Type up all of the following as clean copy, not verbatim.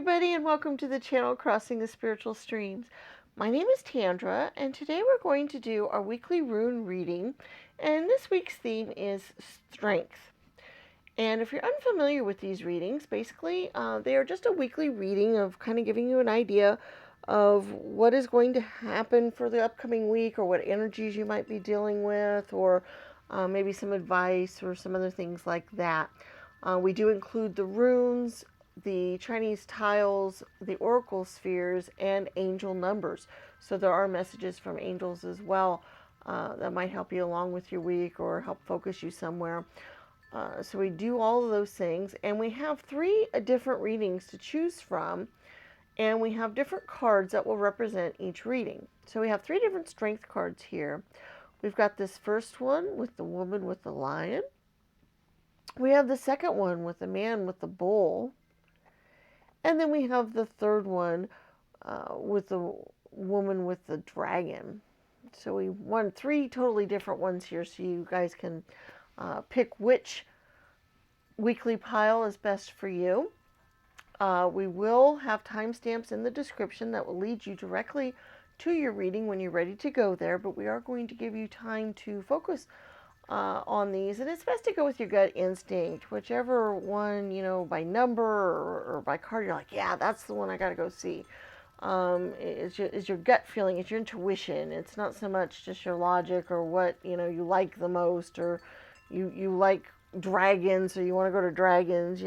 everybody, and welcome to the channel Crossing the Spiritual Streams. My name is Tandra, and today we're going to do our weekly rune reading, and this week's theme is strength. And if you're unfamiliar with these readings, basically they are just a weekly reading of kind of giving you an idea of what is going to happen for the upcoming week, or what energies you might be dealing with, or maybe some advice or some other things like that. We do include the runes, the Chinese tiles, the oracle spheres, and angel numbers. So there are messages from angels as well that might help you along with your week or help focus you somewhere. So we do all of those things, and we have three different readings to choose from, and we have different cards that will represent each reading. So we have three different strength cards here. We've got this first one with the woman with the lion. We have the second one with the man with the bull. And then we have the third one with the woman with the dragon. So we won three totally different ones here, so you guys can pick which weekly pile is best for you. We will have timestamps in the description that will lead you directly to your reading when you're ready to go there, but we are going to give you time to focus on these, and it's best to go with your gut instinct, whichever one, by number or by card, you're like, yeah, that's the one I got to go see. Is your gut feeling, it's your intuition. It's not so much just your logic or what, you like the most, or you like dragons, or you want to go to dragons,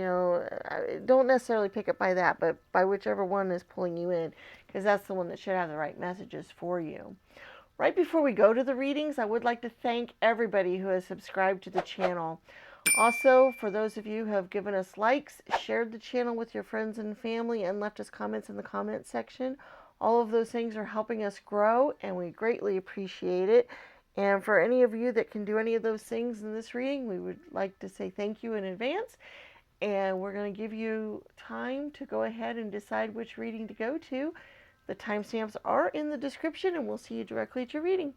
don't necessarily pick it by that, but by whichever one is pulling you in, because that's the one that should have the right messages for you. Right before we go to the readings, I would like to thank everybody who has subscribed to the channel. Also, for those of you who have given us likes, shared the channel with your friends and family, and left us comments in the comment section, all of those things are helping us grow, and we greatly appreciate it. And for any of you that can do any of those things in this reading, we would like to say thank you in advance. And we're going to give you time to go ahead and decide which reading to go to. The timestamps are in the description, and we'll see you directly at your reading.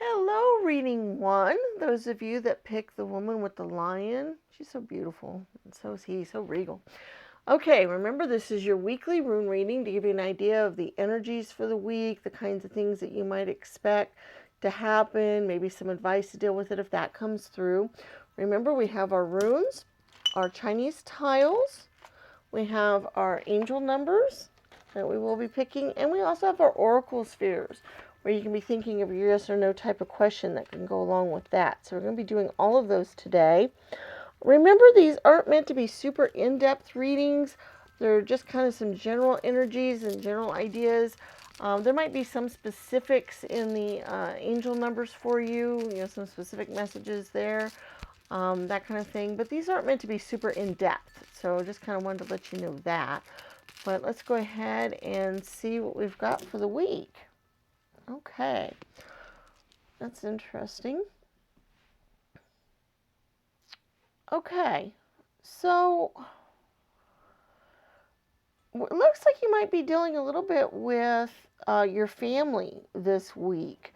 Hello, reading one. Those of you that pick the woman with the lion. She's so beautiful, and so is he, so regal. Okay, remember, this is your weekly rune reading to give you an idea of the energies for the week, the kinds of things that you might expect to happen, maybe some advice to deal with it if that comes through. Remember, we have our runes, our Chinese tiles, we have our angel numbers that we will be picking, and we also have our oracle spheres, where you can be thinking of your yes or no type of question that can go along with that. So we're going to be doing all of those today. Remember, these aren't meant to be super in-depth readings. They're just kind of some general energies and general ideas. There might be some specifics in the angel numbers for you, some specific messages there, that kind of thing. But these aren't meant to be super in-depth. So just kind of wanted to let you know that. But let's go ahead and see what we've got for the week. Okay, that's interesting. Okay, so it looks like you might be dealing a little bit with your family this week,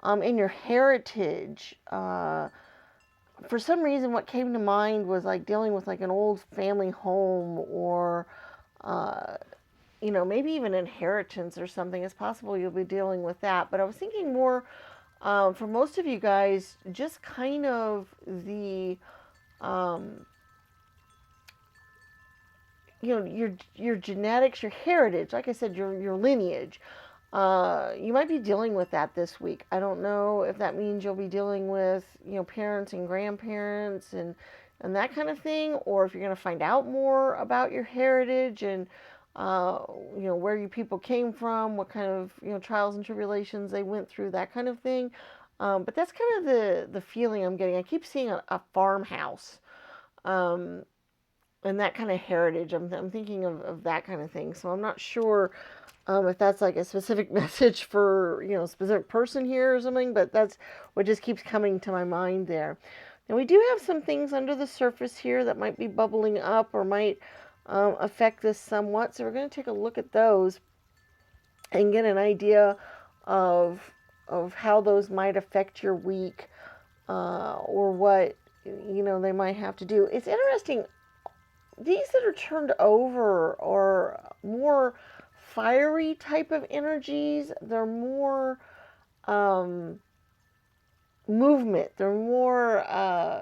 and your heritage. For some reason, what came to mind was like dealing with like an old family home, or maybe even inheritance or something. It's possible you'll be dealing with that. But I was thinking more, for most of you guys, just kind of the, your genetics, your heritage, like I said, your lineage. You might be dealing with that this week. I don't know if that means you'll be dealing with, parents and grandparents and that kind of thing, or if you're going to find out more about your heritage and where you people came from, what kind of, trials and tribulations they went through, that kind of thing. But that's kind of the feeling I'm getting. I keep seeing a farmhouse, um, and that kind of heritage. I'm thinking of that kind of thing. So I'm not sure if that's like a specific message for, a specific person here or something, but that's what just keeps coming to my mind there. Now we do have some things under the surface here that might be bubbling up or might affect this somewhat. So we're going to take a look at those and get an idea of how those might affect your week, or what they might have to do. It's interesting. These that are turned over are more fiery type of energies. They're more movement. They're more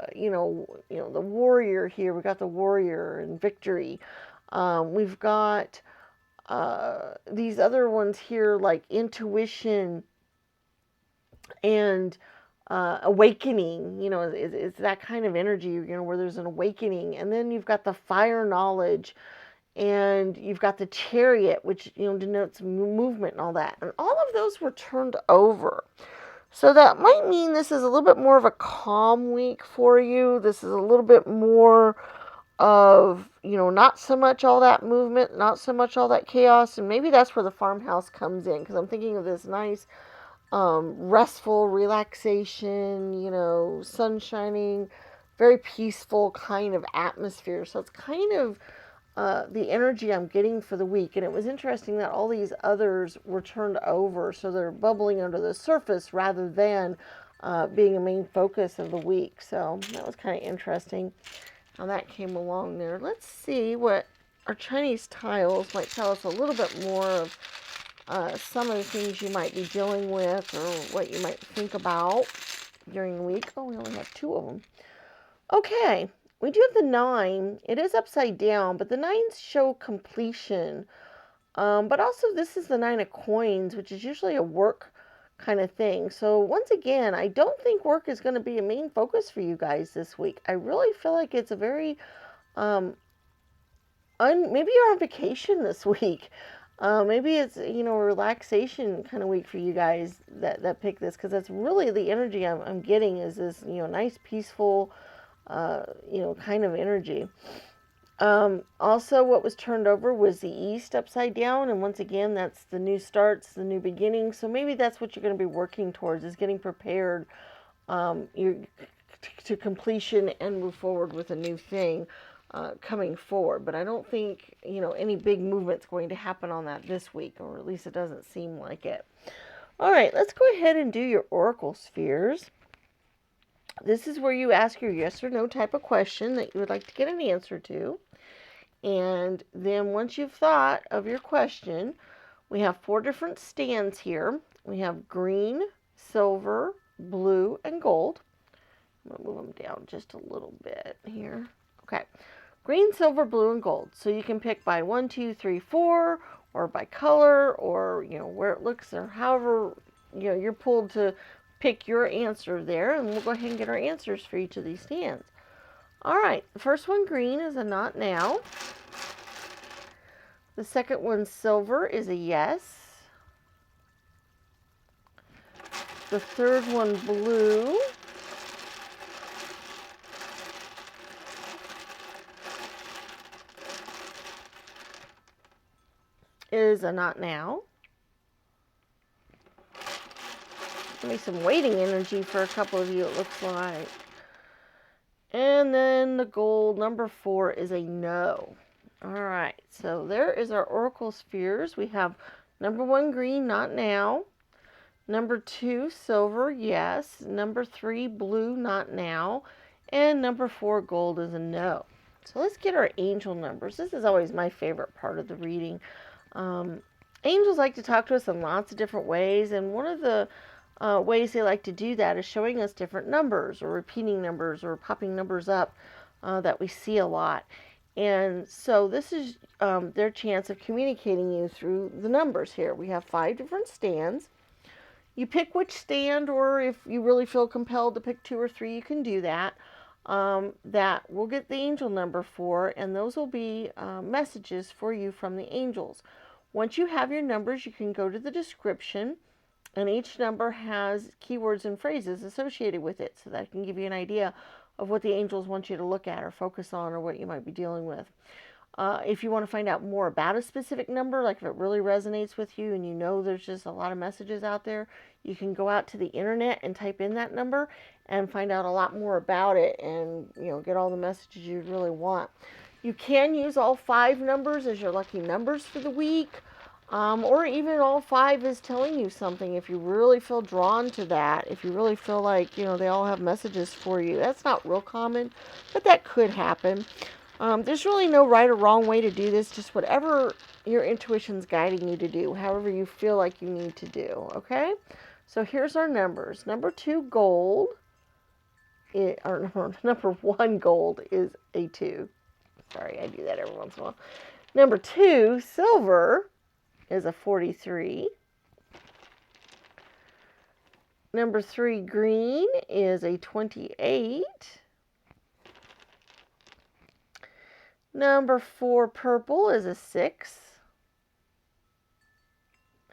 the warrior here. We got the warrior and victory. We've got these other ones here like intuition and awakening. It's that kind of energy, where there's an awakening. And then you've got the fire knowledge, and you've got the chariot, which denotes movement and all that. And all of those were turned over. So that might mean this is a little bit more of a calm week for you. This is a little bit more of, not so much all that movement, not so much all that chaos. And maybe that's where the farmhouse comes in, because I'm thinking of this nice restful relaxation, sun shining, very peaceful kind of atmosphere. So it's kind of the energy I'm getting for the week. And it was interesting that all these others were turned over, so they're bubbling under the surface rather than being a main focus of the week. So that was kind of interesting how that came along there. Let's see what our Chinese tiles might tell us a little bit more of some of the things you might be dealing with, or what you might think about during the week. Oh, we only have 2 of them. Okay, we do have the 9. It is upside down, but the 9s show completion. But also this is the 9 of coins, which is usually a work kind of thing. So once again, I don't think work is going to be a main focus for you guys this week. I really feel like it's a very, maybe you're on vacation this week. Maybe it's, a relaxation kind of week for you guys that pick this, because that's really the energy I'm getting, is this, nice, peaceful, kind of energy. Also, what was turned over was the East upside down, and once again, that's the new starts, the new beginning. So maybe that's what you're going to be working towards, is getting prepared to completion and move forward with a new thing coming forward. But I don't think any big movement's going to happen on that this week, or at least it doesn't seem like it. All right, let's go ahead and do your oracle spheres. This is where you ask your yes or no type of question that you would like to get an answer to. And then once you've thought of your question, we have 4 different stands here. We have green, silver, blue, and gold. I'm going to move them down just a little bit here. Okay. Green, silver, blue, and gold. So you can pick by 1, 2, 3, 4, or by color, or, where it looks, or however, you're pulled to pick your answer there. And we'll go ahead and get our answers for each of these stands. All right. The first one, green, is a not now. The second one, silver, is a yes. The third one, blue, is a not now. Give me some waiting energy for a couple of you, it looks like. And then the gold, number 4, is a no. All right, so there is our oracle spheres. We have number 1, green, not now. Number 2, silver, yes. Number 3, blue, not now. And number 4, gold, is a no. So let's get our angel numbers. This is always my favorite part of the reading. Angels like to talk to us in lots of different ways, and one of the ways they like to do that is showing us different numbers, or repeating numbers, or popping numbers up that we see a lot. And so this is their chance of communicating you through the numbers here. We have 5 different stands. You pick which stand, or if you really feel compelled to pick 2 or 3, you can do that. That we'll get the angel number for, and those will be messages for you from the angels. Once you have your numbers, you can go to the description And each number has keywords and phrases associated with it, so that can give you an idea of what the angels want you to look at or focus on, or what you might be dealing with. If you want to find out more about a specific number, like if it really resonates with you and you know there's just a lot of messages out there, you can go out to the internet and type in that number and find out a lot more about it, and get all the messages you really want. You can use all 5 numbers as your lucky numbers for the week, or even all 5 is telling you something if you really feel drawn to that. If you really feel like they all have messages for you. That's not real common, but that could happen. There's really no right or wrong way to do this, just whatever your intuition's guiding you to do, however you feel like you need to do, okay? So here's our numbers. Number 2, gold, or number 1, gold, is a 2. Sorry, I do that every once in a while. Number 2, silver, is a 43. Number 3, green, is a 28. Number 4, purple, is a 6.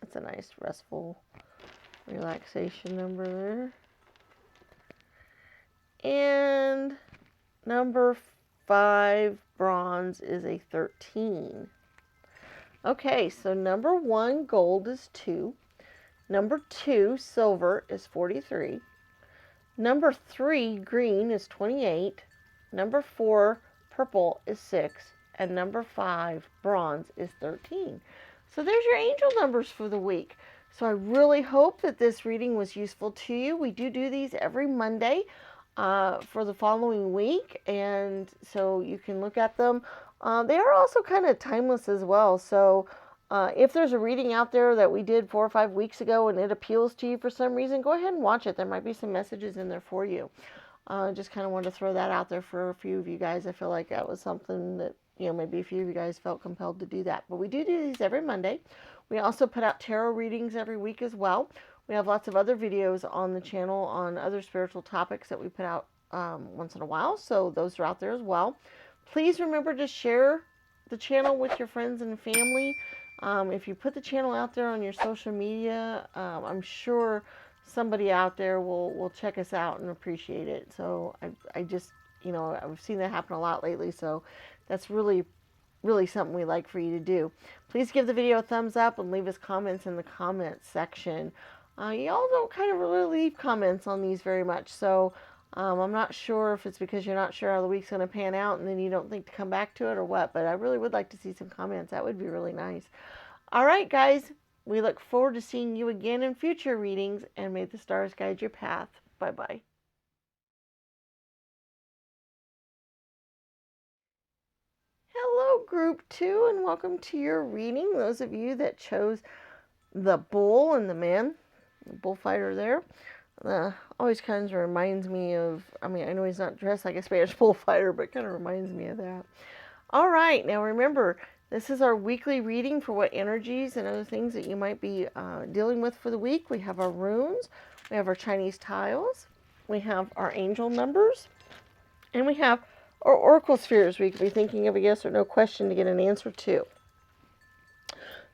That's a nice, restful, relaxation number there. And number 5, bronze, is a 13. Okay, so number 1, gold, is 2. Number 2, silver, is 43. Number 3, green, is 28. Number 4, purple, is 6. And number 5, bronze, is 13. So there's your angel numbers for the week. So I really hope that this reading was useful to you. We do these every Monday for the following week, and so you can look at them. They are also kind of timeless as well. So if there's a reading out there that we did 4 or 5 weeks ago and it appeals to you for some reason, go ahead and watch it. There might be some messages in there for you. Just kind of wanted to throw that out there for a few of you guys. I feel like that was something that, maybe a few of you guys felt compelled to do that. But we do these every Monday. We also put out tarot readings every week as well. We have lots of other videos on the channel on other spiritual topics that we put out once in a while. So those are out there as well. Please remember to share the channel with your friends and family. If you put the channel out there on your social media, I'm sure somebody out there will check us out and appreciate it. So I just, I've seen that happen a lot lately. So that's really something we like for you to do. Please give the video a thumbs up and leave us comments in the comments section. Y'all don't kind of really leave comments on these very much. So I'm not sure if it's because you're not sure how the week's going to pan out and then you don't think to come back to it or what. But I really would like to see some comments. That would be really nice. All right, guys. We look forward to seeing you again in future readings, and may the stars guide your path. Bye-bye. Hello, Group 2, and welcome to your reading. Those of you that chose the bull and the man, the bullfighter there, always kind of reminds me of, I know he's not dressed like a Spanish bullfighter, but kind of reminds me of that. All right, now remember, this is our weekly reading for what energies and other things that you might be dealing with for the week. We have our runes, we have our Chinese tiles, we have our angel numbers, and we have our oracle spheres we could be thinking of a yes or no question to get an answer to.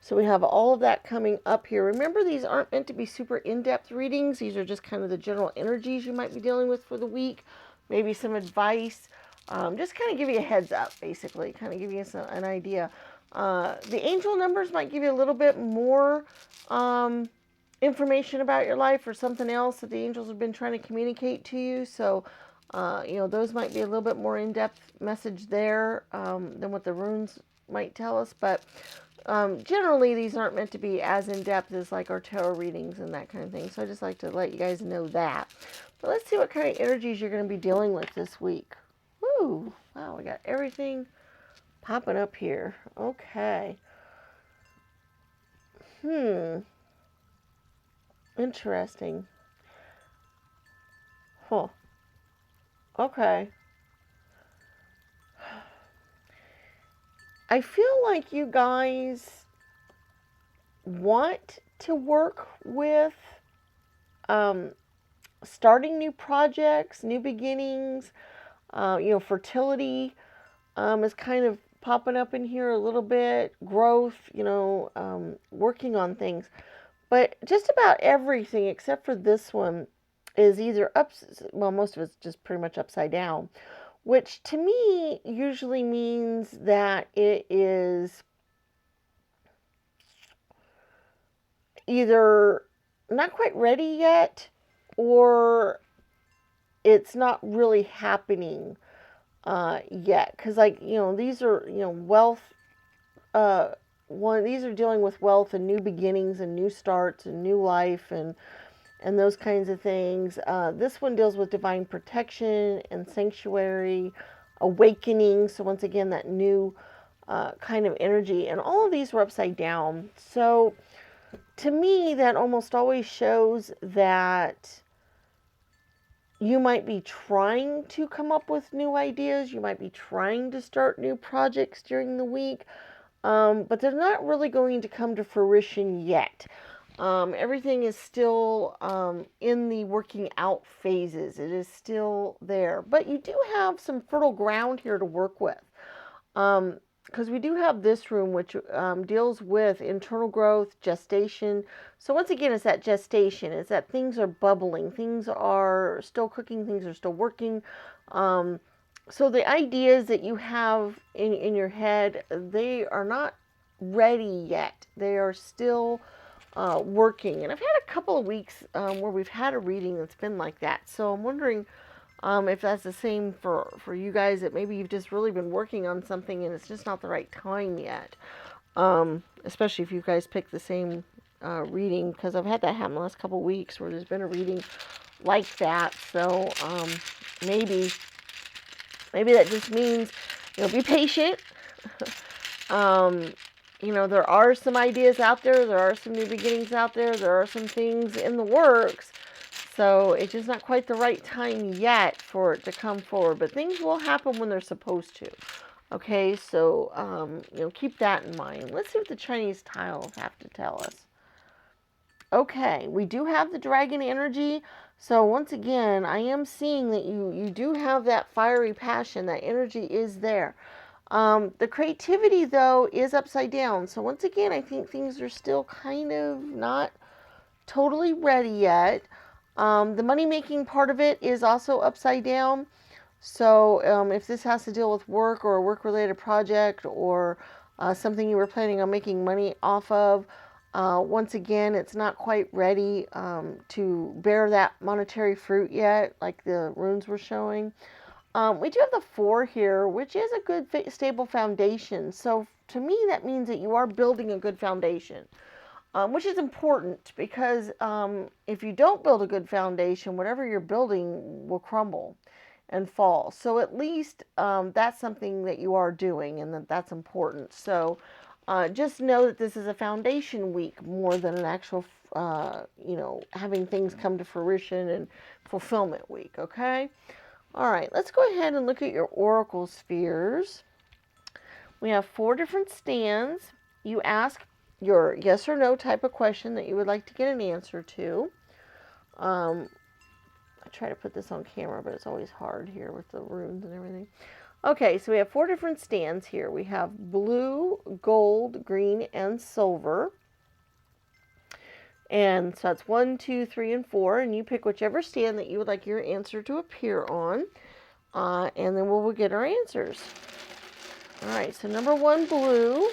So we have all of that coming up here. Remember, these aren't meant to be super in-depth readings. These are just kind of the general energies you might be dealing with for the week, maybe some advice. Just kind of give you a heads up, basically, kind of give you an idea. The angel numbers might give you a little bit more information about your life or something else that the angels have been trying to communicate to you. So, those might be a little bit more in-depth message there than what the runes might tell us. But generally, these aren't meant to be as in-depth as like our tarot readings and that kind of thing. So I just like to let you guys know that. But let's see what kind of energies you're going to be dealing with this week. Woo! Wow, we got everything popping up here. Okay. Interesting. Huh. Okay. I feel like you guys want to work with starting new projects, new beginnings. Fertility is kind of popping up in here a little bit. Growth, working on things. But just about everything except for this one is either most of it's just pretty much upside down, which to me usually means that it is either not quite ready yet, or it's not really happening yet. Because, like, these are, wealth. These are dealing with wealth and new beginnings and new starts and new life and those kinds of things. This one deals with divine protection and sanctuary, awakening. So once again, that new kind of energy. And all of these were upside down. So to me, that almost always shows that you might be trying to come up with new ideas. You might be trying to start new projects during the week, but they're not really going to come to fruition yet. Everything is still in the working out phases. It is still there. But you do have some fertile ground here to work with. Because we do have this room, which deals with internal growth, gestation. So once again, it's that gestation. It's that things are bubbling. Things are still cooking. Things are still working. So the ideas that you have in your head, they are not ready yet. They are still working. And I've had a couple of weeks where we've had a reading that's been like that. So I'm wondering if that's the same for you guys, that maybe you've just really been working on something and it's just not the right time yet. Especially if you guys pick the same reading, because I've had that happen the last couple of weeks where there's been a reading like that. So maybe that just means, be patient. There are some ideas out there. There are some new beginnings out there. There are some things in the works. So it's just not quite the right time yet for it to come forward. But things will happen when they're supposed to. Okay, so, keep that in mind. Let's see what the Chinese tiles have to tell us. Okay, we do have the dragon energy. So once again, I am seeing that you do have that fiery passion. That energy is there. The creativity, though, is upside down. So once again, I think things are still kind of not totally ready yet. The money-making part of it is also upside down. So if this has to deal with work or a work-related project or something you were planning on making money off of, once again, it's not quite ready to bear that monetary fruit yet, like the runes were showing. We do have the 4 here, which is a good, stable foundation. So to me, that means that you are building a good foundation. Which is important, because if you don't build a good foundation, whatever you're building will crumble and fall. So at least that's something that you are doing, and that's important. So just know that this is a foundation week more than an actual, having things come to fruition and fulfillment week, okay? All right, let's go ahead and look at your oracle spheres. We have 4 different stands. You ask your yes or no type of question that you would like to get an answer to. I try to put this on camera, but it's always hard here with the runes and everything. Okay, so we have 4 different stands here. We have blue, gold, green, and silver. And so that's 1, 2, 3, and 4. And you pick whichever stand that you would like your answer to appear on. And then we'll get our answers. All right, so number 1, blue,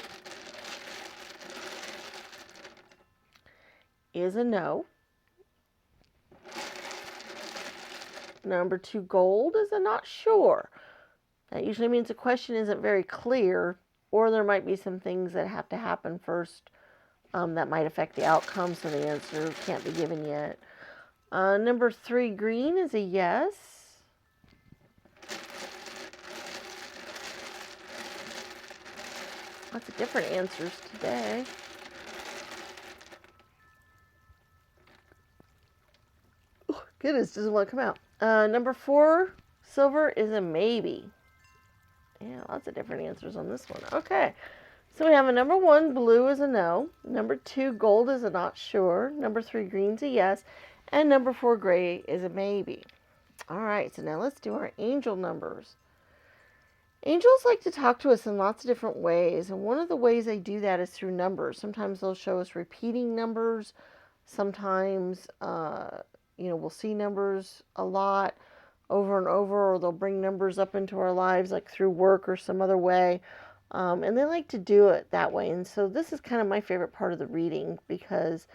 is a no. Number 2, gold, is a not sure. That usually means the question isn't very clear, or there might be some things that have to happen first that might affect the outcome, so the answer can't be given yet. Number 3, green, is a yes. Lots of different answers today. Oh, goodness, doesn't want to come out. Number 4, silver, is a maybe. Yeah, lots of different answers on this one. Okay, so we have a number 1, blue, is a no. Number 2, gold, is a not sure. Number 3, green's a yes. And number 4, gray, is a maybe. All right, so now let's do our angel numbers. Angels like to talk to us in lots of different ways, and one of the ways they do that is through numbers. Sometimes they'll show us repeating numbers. Sometimes, we'll see numbers a lot over and over, or they'll bring numbers up into our lives, like through work or some other way. And they like to do it that way. And so this is kind of my favorite part of the reading, because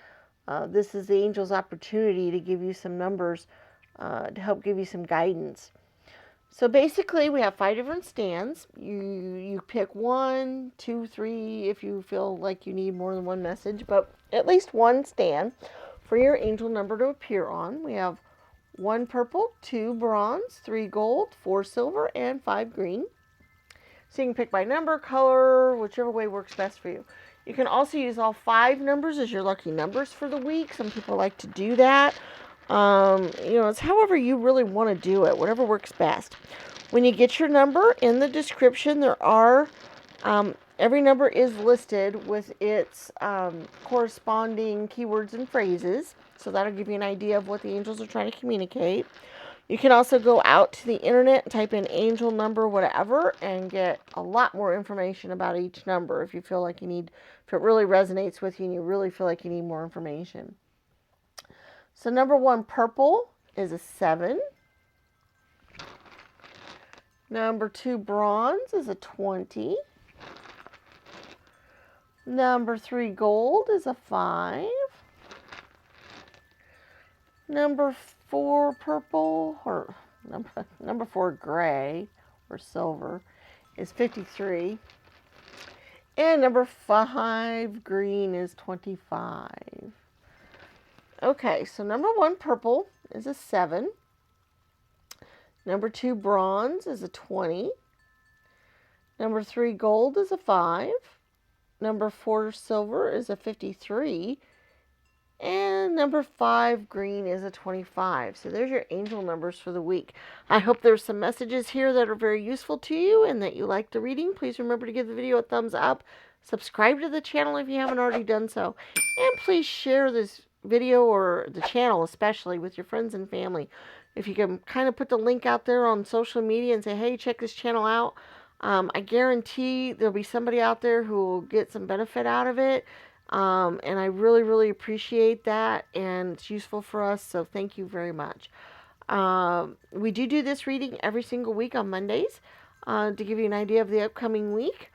this is the angel's opportunity to give you some numbers to help give you some guidance. So basically, we have 5 different stands. You pick 1, 2, 3 if you feel like you need more than one message, but at least one stand for your angel number to appear on. We have 1 purple, 2 bronze, 3 gold, 4 silver, and 5 green. So you can pick by number, color, whichever way works best for you. You can also use all 5 numbers as your lucky numbers for the week. Some people like to do that. It's however you really want to do it, whatever works best. When you get your number, in the description, there are, every number is listed with its corresponding keywords and phrases. So that'll give you an idea of what the angels are trying to communicate. You can also go out to the internet and type in angel number whatever and get a lot more information about each number if you feel like you need, if it really resonates with you and you really feel like you need more information. So number 1, purple, is a 7. Number 2, bronze, is a 20. Number 3, gold, is a 5. Number 4, purple, or number 4, gray, or silver, is 53. And number 5, green, is 25. Okay, so number 1, purple, is a 7. Number 2, bronze, is a 20. Number 3, gold, is a 5. Number 4, silver, is a 53. And number 5, green, is a 25. So there's your angel numbers for the week. I hope there's some messages here that are very useful to you and that you like the reading. Please remember to give the video a thumbs up. Subscribe to the channel if you haven't already done so. And please share this video, or the channel especially, with your friends and family. If you can kind of put the link out there on social media and say, hey, check this channel out. I guarantee there'll be somebody out there who will get some benefit out of it. And I really, really appreciate that, and it's useful for us, so thank you very much. We do this reading every single week on Mondays to give you an idea of the upcoming week.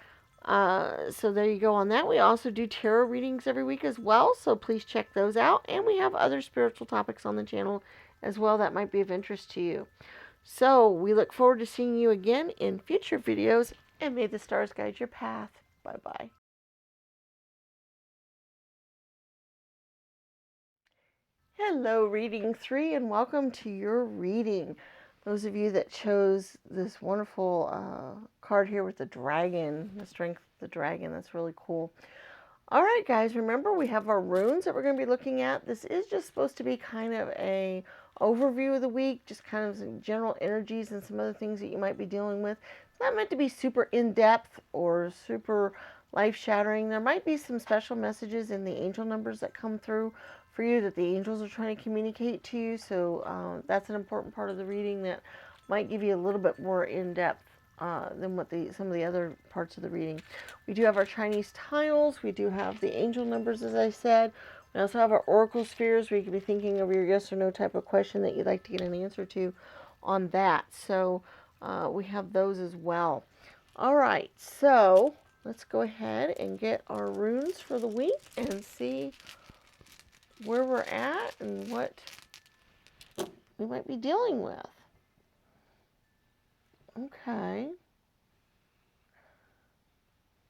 So there you go on that. We also do tarot readings every week as well, so please check those out. And we have other spiritual topics on the channel as well that might be of interest to you. So we look forward to seeing you again in future videos, and may the stars guide your path. Bye-bye. Hello, reading 3, and welcome to your reading. Those of you that chose this wonderful card here with the dragon, the strength of the dragon, that's really cool. All right, guys, remember we have our runes that we're going to be looking at. This is just supposed to be kind of a overview of the week, just kind of some general energies and some other things that you might be dealing with. It's not meant to be super in-depth or super life-shattering. There might be some special messages in the angel numbers that come through for you that the angels are trying to communicate to you. So that's an important part of the reading that might give you a little bit more in-depth than what some of the other parts of the reading. We do have our Chinese tiles. We do have the angel numbers, as I said. We also have our oracle spheres, where you could be thinking of your yes or no type of question that you'd like to get an answer to on that. So we have those as well. All right, so let's go ahead and get our runes for the week and see where we're at and what we might be dealing with. Okay.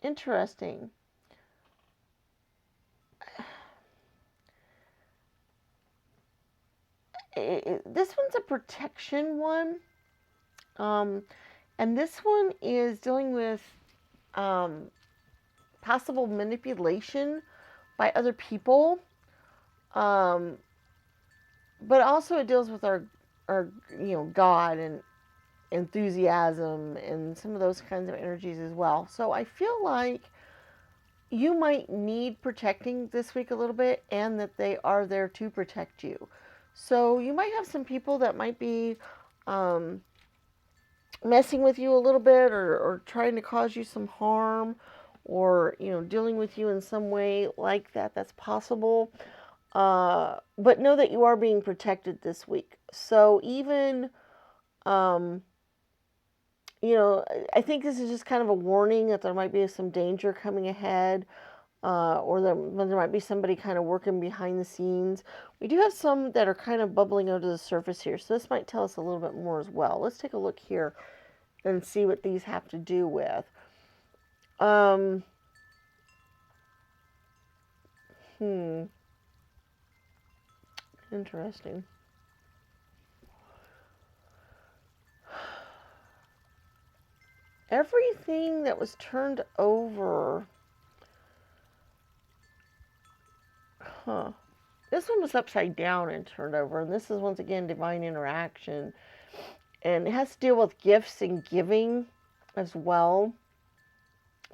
Interesting. This one's a protection one. And this one is dealing with possible manipulation by other people. But also it deals with our God and enthusiasm and some of those kinds of energies as well. So I feel like you might need protecting this week a little bit, and that they are there to protect you. So you might have some people that might be messing with you a little bit, or trying to cause you some harm, or dealing with you in some way like that. That's possible. But know that you are being protected this week. So even, um, I think this is just kind of a warning that there might be some danger coming ahead, or there might be somebody kind of working behind the scenes. We do have some that are kind of bubbling under the surface here, so this might tell us a little bit more as well. Let's take a look here and see what these have to do with. Um, Interesting. Everything that was turned over. Huh. This one was upside down and turned over, and this is once again divine interaction. And it has to deal with gifts and giving as well,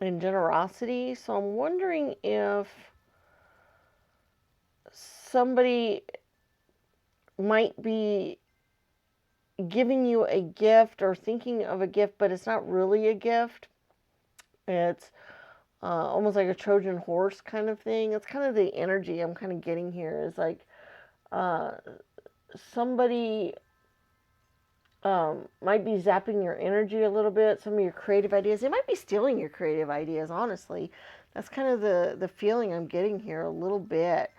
and generosity. So I'm wondering if somebody might be giving you a gift or thinking of a gift, but it's not really a gift. It's almost like a Trojan horse kind of thing. It's kind of the energy I'm kind of getting here is like uh, somebody might be zapping your energy a little bit, some of your creative ideas. They might be stealing your creative ideas, honestly. That's kind of the feeling I'm getting here a little bit.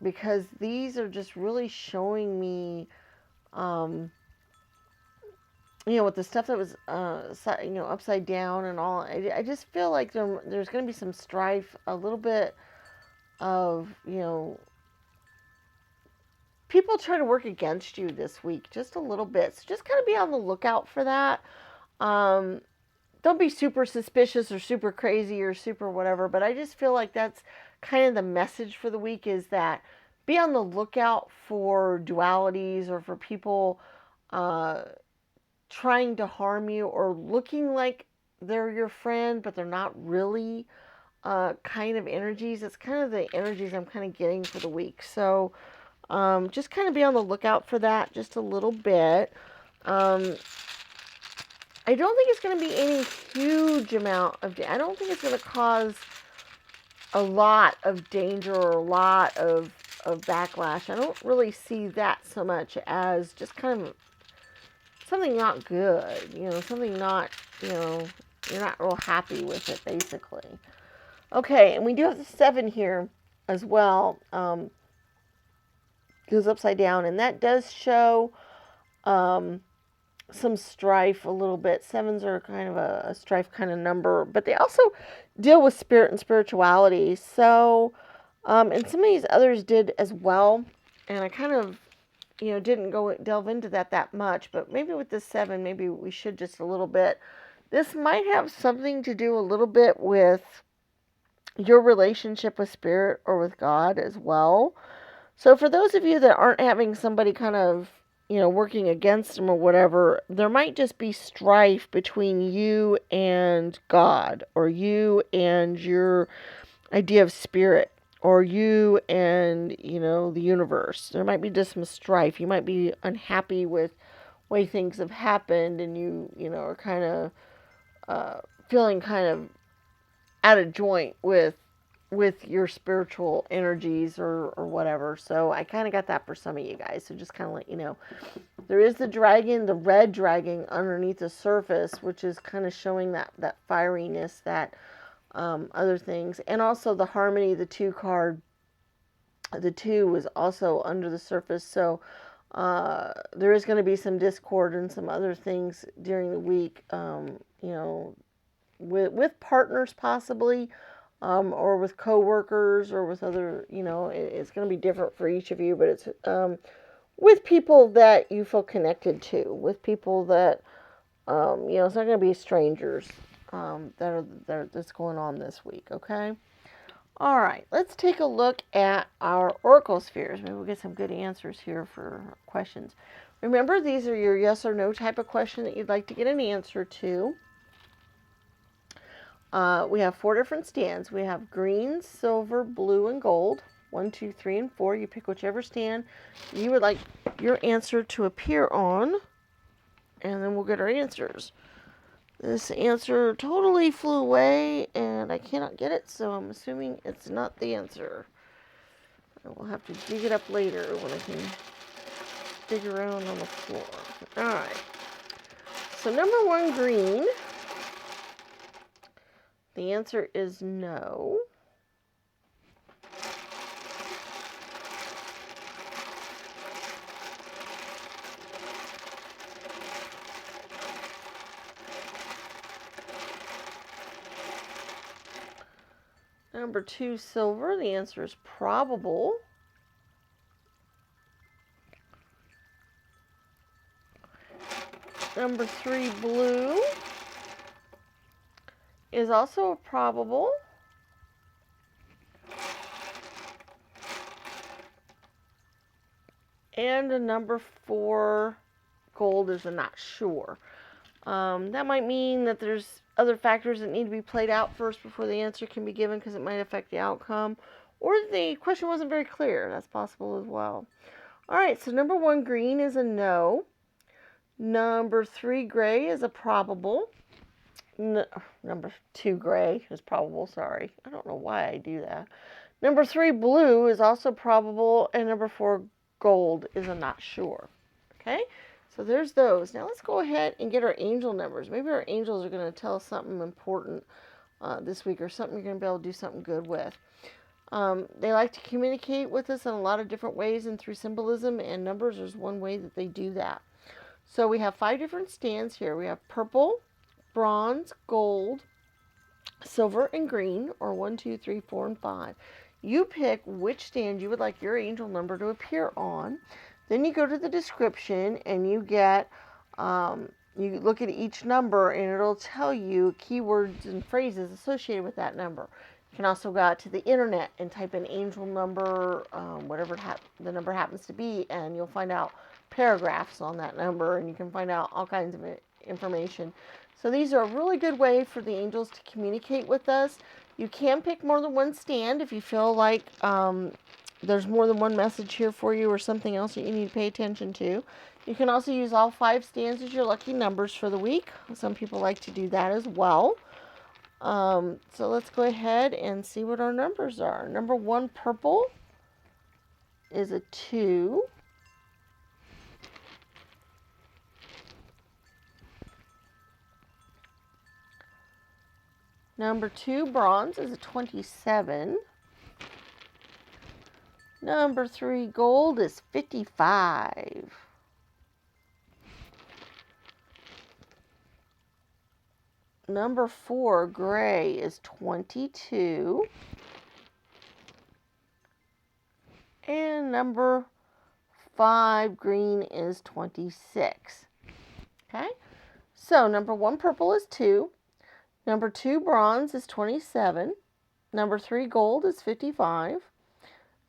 Because these are just really showing me, with the stuff that was, upside down and all. I just feel like there's going to be some strife, a little bit of, people try to work against you this week, just a little bit. So just kind of be on the lookout for that. Um, don't be super suspicious or super crazy or super whatever, but I just feel like that's kind of the message for the week is that be on the lookout for dualities or for people uh, trying to harm you or looking like they're your friend, but they're not really kind of energies. It's kind of the energies I'm kind of getting for the week. So just kind of be on the lookout for that just a little bit. I don't think it's going to be any huge amount of. I don't think it's going to cause a lot of danger or a lot of backlash. I don't really see that so much as just kind of something not good. Something not. You're not real happy with it, basically. Okay, and we do have the 7 here as well. Goes upside down, and that does show some strife a little bit. 7s are kind of a strife kind of number, but they also deal with spirit and spirituality. So, and some of these others did as well, and I kind of, didn't go delve into that much, but maybe with this 7, maybe we should just a little bit. This might have something to do a little bit with your relationship with spirit or with God as well. So for those of you that aren't having somebody kind of, working against them or whatever, there might just be strife between you and God or you and your idea of spirit or you and, the universe. There might be just some strife. You might be unhappy with way things have happened and you are kind of feeling kind of out of joint with your spiritual energies or whatever. So I kind of got that for some of you guys. So just kind of let you know. There is the dragon, the red dragon underneath the surface, which is kind of showing that fieriness, that other things. And also the harmony, the 2 card, the 2 was also under the surface. So there is going to be some discord and some other things during the week, with partners possibly, or with coworkers or with other, it's going to be different for each of you, but it's with people that you feel connected to, with people that, it's not going to be strangers that's going on this week, okay? All right, let's take a look at our oracle spheres. Maybe we'll get some good answers here for questions. Remember, these are your yes or no type of question that you'd like to get an answer to. We have 4 different stands. We have green, silver, blue, and gold. 1, 2, 3, and 4. You pick whichever stand you would like your answer to appear on, and then we'll get our answers. This answer totally flew away, and I cannot get it, so I'm assuming it's not the answer. We'll have to dig it up later when I can dig around on the floor. Alright. So number 1, green. The answer is no. Number 2, silver. The answer is probable. Number 3, blue, is also a probable. And a number 4, gold, is a not sure. That might mean that there's other factors that need to be played out first before the answer can be given because it might affect the outcome. Or the question wasn't very clear. That's possible as well. Alright, so number 1, green, is a no. Number 3, gray, is a probable. Number 2, gray, is probable. Sorry. I don't know why I do that. Number 3, blue, is also probable. And number 4, gold, is a not sure. Okay? So there's those. Now let's go ahead and get our angel numbers. Maybe our angels are going to tell us something important this week, or something you're going to be able to do something good with. They like to communicate with us in a lot of different ways, and through symbolism and numbers is one way that they do that. So we have 5 different stands here. We have purple, bronze, gold, silver, and green, or 1, 2, 3, 4, and 5. You pick which stand you would like your angel number to appear on. Then you go to the description and you get, you look at each number and it'll tell you keywords and phrases associated with that number. You can also go out to the internet and type in angel number, whatever the number happens to be, and you'll find out paragraphs on that number, and you can find out all kinds of information. So these are a really good way for the angels to communicate with us. You can pick more than one stand if you feel like there's more than one message here for you, or something else that you need to pay attention to. You can also use all 5 stands as your lucky numbers for the week. Some people like to do that as well. So let's go ahead and see what our numbers are. Number 1, purple, is a 2. Number 2, bronze, is a 27. Number 3, gold, is 55. Number 4, gray, is 22. And number 5, green, is 26. Okay? So number 1, purple, is 2. Number 2, bronze, is 27. Number 3, gold, is 55.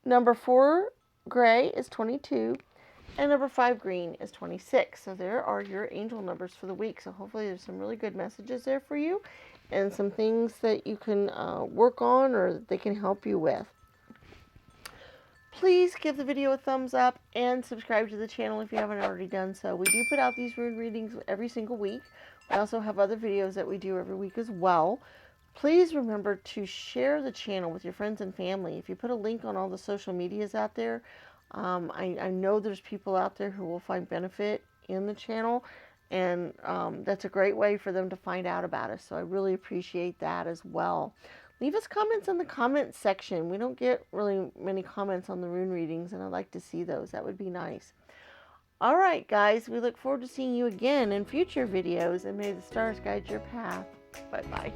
Number 4, gray, is 22. And number 5, green, is 26. So there are your angel numbers for the week. So hopefully there's some really good messages there for you, and some things that you can work on, or that they can help you with. Please give the video a thumbs up and subscribe to the channel if you haven't already done so. We do put out these rune readings every single week. We also have other videos that we do every week as well. Please remember to share the channel with your friends and family. If you put a link on all the social medias out there, I know there's people out there who will find benefit in the channel, and that's a great way for them to find out about us. So I really appreciate that as well. Leave us comments in the comments section. We don't get really many comments on the rune readings, and I'd like to see those. That would be nice. All right, guys, we look forward to seeing you again in future videos, and may the stars guide your path. Bye-bye.